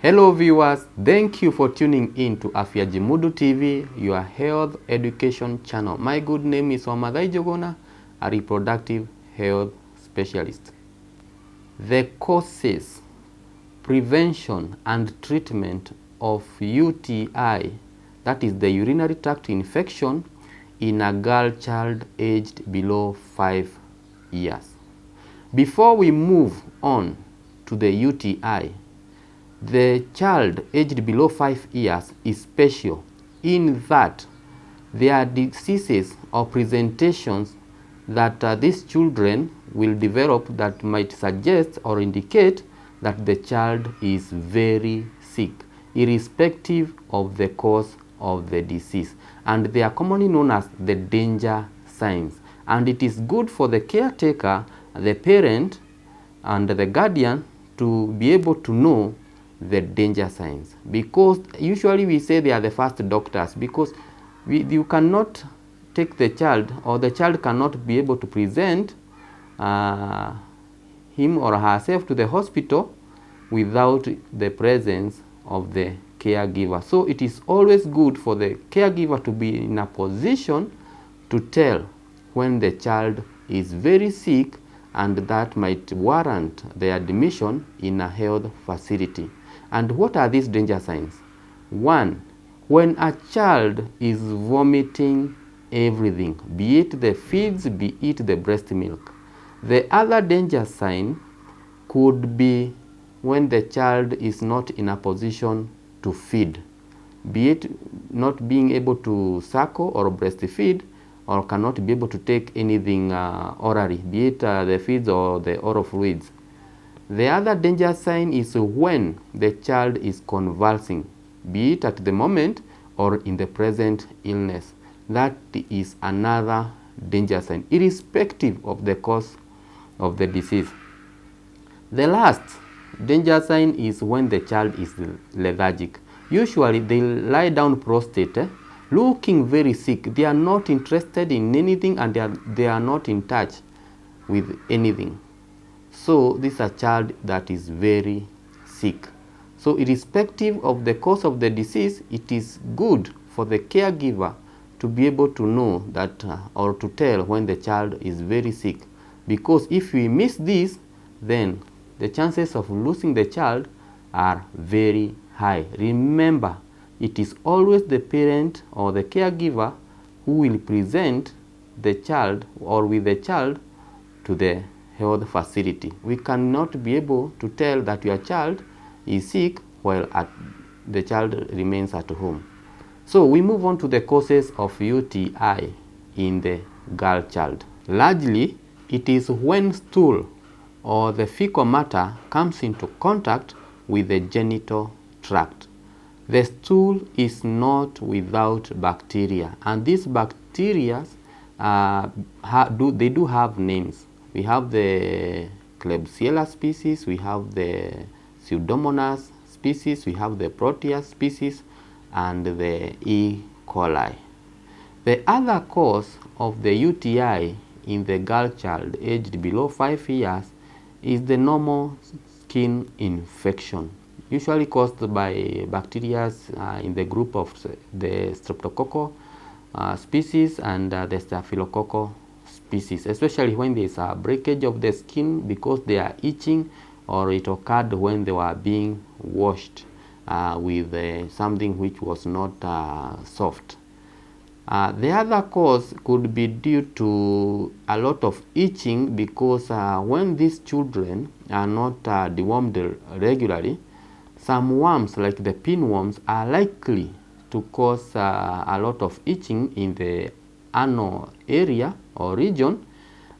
Hello viewers, thank you for tuning in to Afya Jimudu TV, your health education channel. My good name is Wamadhai Jogona, a reproductive health specialist. The causes, prevention and treatment of UTI, that is the urinary tract infection, in a girl child aged below 5 years. Before we move on to the UTI, the child aged below 5 years is special in that there are diseases or presentations that these children will develop that might suggest or indicate that the child is very sick, irrespective of the cause of the disease. And they are commonly known as the danger signs. And it is good for the caretaker, the parent, and the guardian to be able to know the danger signs, because usually we say they are the first doctors, because you cannot take the child, or the child cannot be able to present him or herself to the hospital without the presence of the caregiver. So it is always good for the caregiver to be in a position to tell when the child is very sick, and that might warrant the admission in a health facility. And what are these danger signs? 1. When a child is vomiting everything, be it the feeds, be it the breast milk. The other danger sign could be when the child is not in a position to feed, be it not being able to suckle or breastfeed, or cannot be able to take anything orally, be it the feeds or the oral fluids. The other danger sign is when the child is convulsing, be it at the moment or in the present illness. That is another danger sign, irrespective of the cause of the disease. The last danger sign is when the child is lethargic. Usually they lie down prostrate, looking very sick. They are not interested in anything, and they are not in touch with anything. So this is a child that is very sick. So irrespective of the cause of the disease, it is good for the caregiver to be able to know that or to tell when the child is very sick, because if we miss this, then the chances of losing the child are very high. Remember, it is always the parent or the caregiver who will present the child or with the child to the health facility. We cannot be able to tell that your child is sick while the child remains at home. So we move on to the causes of UTI in the girl child. Largely, it is when stool or the fecal matter comes into contact with the genital tract. The stool is not without bacteria, and these bacteria they do have names. We have the Klebsiella species, we have the Pseudomonas species, we have the Proteus species, and the E. coli. The other cause of the UTI in the girl child aged below 5 years is the normal skin infection, usually caused by bacteria in the group of the Streptococcal species and the Staphylococcal species, especially when there is a breakage of the skin because they are itching, or it occurred when they were being washed with something which was not soft. The other cause could be due to a lot of itching, because when these children are not dewormed regularly, some worms like the pinworms are likely to cause a lot of itching in the anal area or region,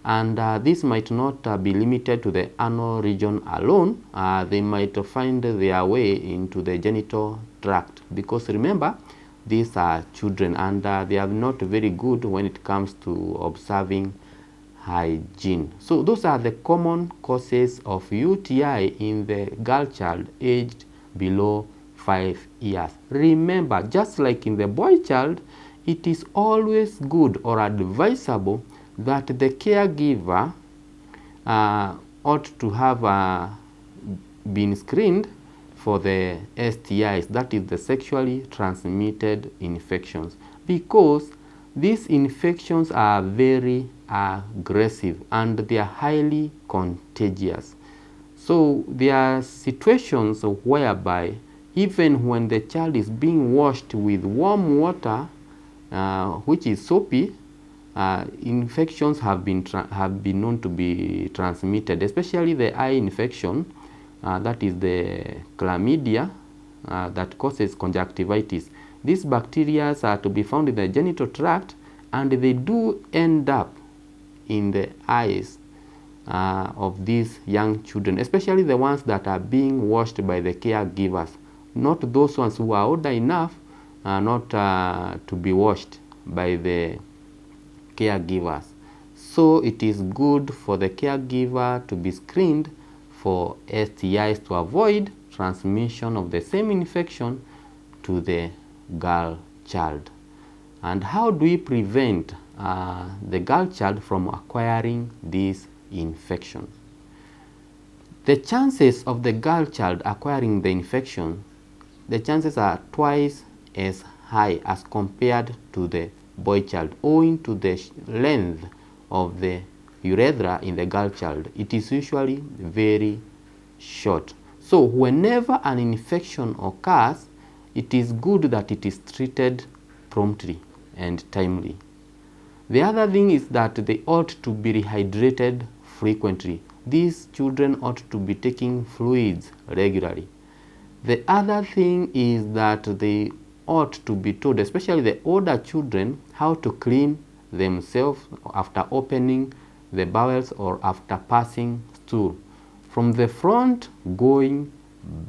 and this might not be limited to the anal region alone. They might find their way into the genital tract, because remember, these are children, and they are not very good when it comes to observing hygiene. So those are the common causes of UTI in the girl child aged below 5 years. Remember, just like in the boy child, it is always good or advisable that the caregiver ought to have been screened for the STIs, that is the sexually transmitted infections, because these infections are very aggressive and they are highly contagious. So there are situations whereby even when the child is being washed with warm water, which is soapy, infections have been known to be transmitted, especially the eye infection, that is the chlamydia, that causes conjunctivitis. These bacteria are to be found in the genital tract, and they do end up in the eyes of these young children, especially the ones that are being washed by the caregivers, not those ones who are older enough not to be washed by the caregivers. So it is good for the caregiver to be screened for STIs to avoid transmission of the same infection to the girl child. And how do we prevent the girl child from acquiring these infections? The chances of the girl child acquiring the infection, the chances are twice as high as compared to the boy child, owing to the length of the urethra in the girl child. It is usually very short. So whenever an infection occurs, it is good that it is treated promptly and timely. The other thing is that they ought to be rehydrated frequently. These children ought to be taking fluids regularly. The other thing is that they ought to be told, especially the older children, how to clean themselves after opening the bowels or after passing stool, from the front going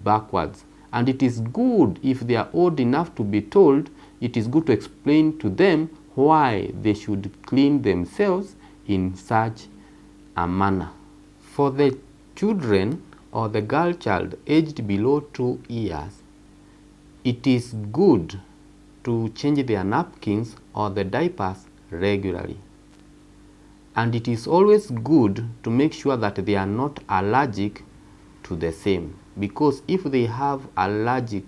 backwards. And it is good, if they are old enough to be told, it is good to explain to them why they should clean themselves in such a manner. For the children or the girl child aged below 2 years, it is good to change their napkins or the diapers regularly. And it is always good to make sure that they are not allergic to the same, because if they have allergic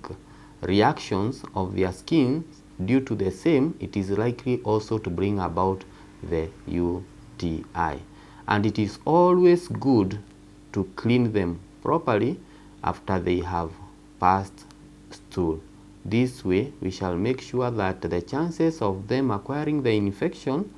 reactions of their skin due to the same, it is likely also to bring about the UTI. And it is always good to clean them properly after they have passed stool. This way we shall make sure that the chances of them acquiring the infection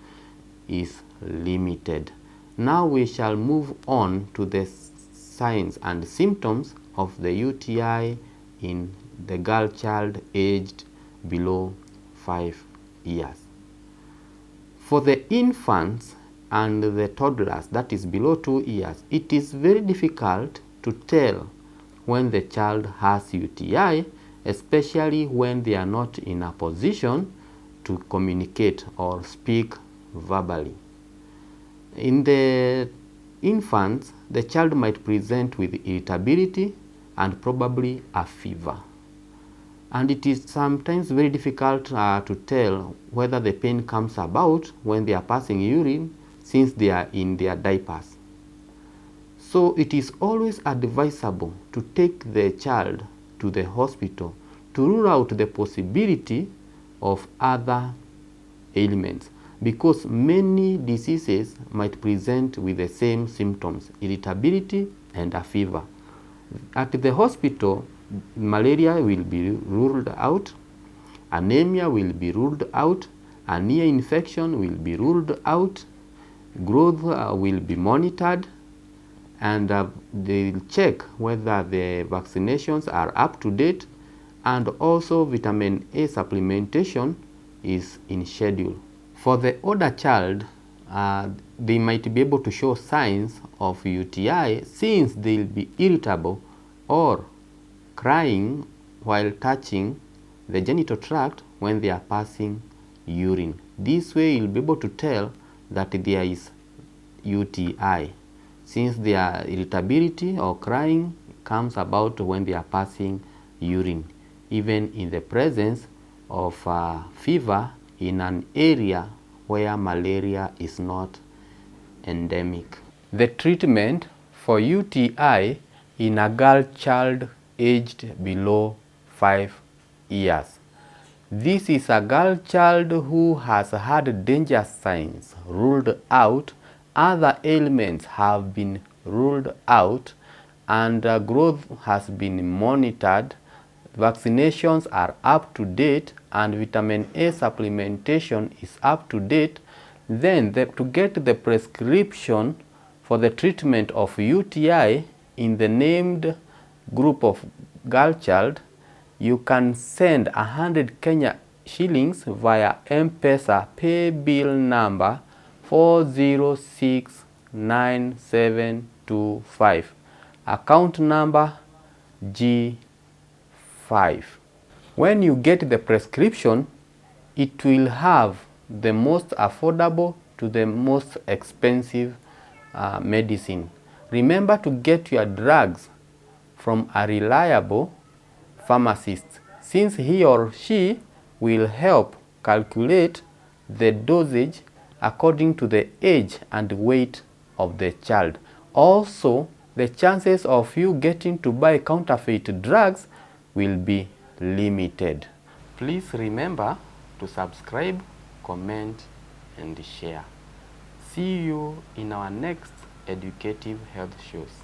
is limited. Now we shall move on to the signs and symptoms of the UTI in the girl child aged below 5 years. For the infants and the toddlers, that is below 2 years, it is very difficult to tell when the child has UTI, especially when they are not in a position to communicate or speak verbally. In the infants, the child might present with irritability and probably a fever. And it is sometimes very difficult to tell whether the pain comes about when they are passing urine, since they are in their diapers. So it is always advisable to take the child to the hospital to rule out the possibility of other ailments, because many diseases might present with the same symptoms, irritability and a fever. At the hospital, malaria will be ruled out, anemia will be ruled out, an ear infection will be ruled out, growth will be monitored, and they'll check whether the vaccinations are up to date, and also vitamin A supplementation is in schedule. For the older child, they might be able to show signs of UTI, since they'll be irritable or crying while touching the genital tract when they are passing urine. This way you'll be able to tell that there is UTI, since their irritability or crying comes about when they are passing urine, even in the presence of fever in an area where malaria is not endemic. The treatment for UTI in a girl child aged below 5 years. This is a girl child who has had danger signs ruled out, other ailments have been ruled out, and growth has been monitored. Vaccinations are up to date, and vitamin A supplementation is up to date. Then to get the prescription for the treatment of UTI in the named group of girl child, you can send 100 Kenya shillings via M-Pesa pay bill number 4069725, account number G5. When you get the prescription, it will have the most affordable to the most expensive medicine. Remember to get your drugs from a reliable pharmacist, since he or she will help calculate the dosage according to the age and weight of the child. Also, the chances of you getting to buy counterfeit drugs will be limited. Please remember to subscribe, comment, and share. See you in our next educative health shows.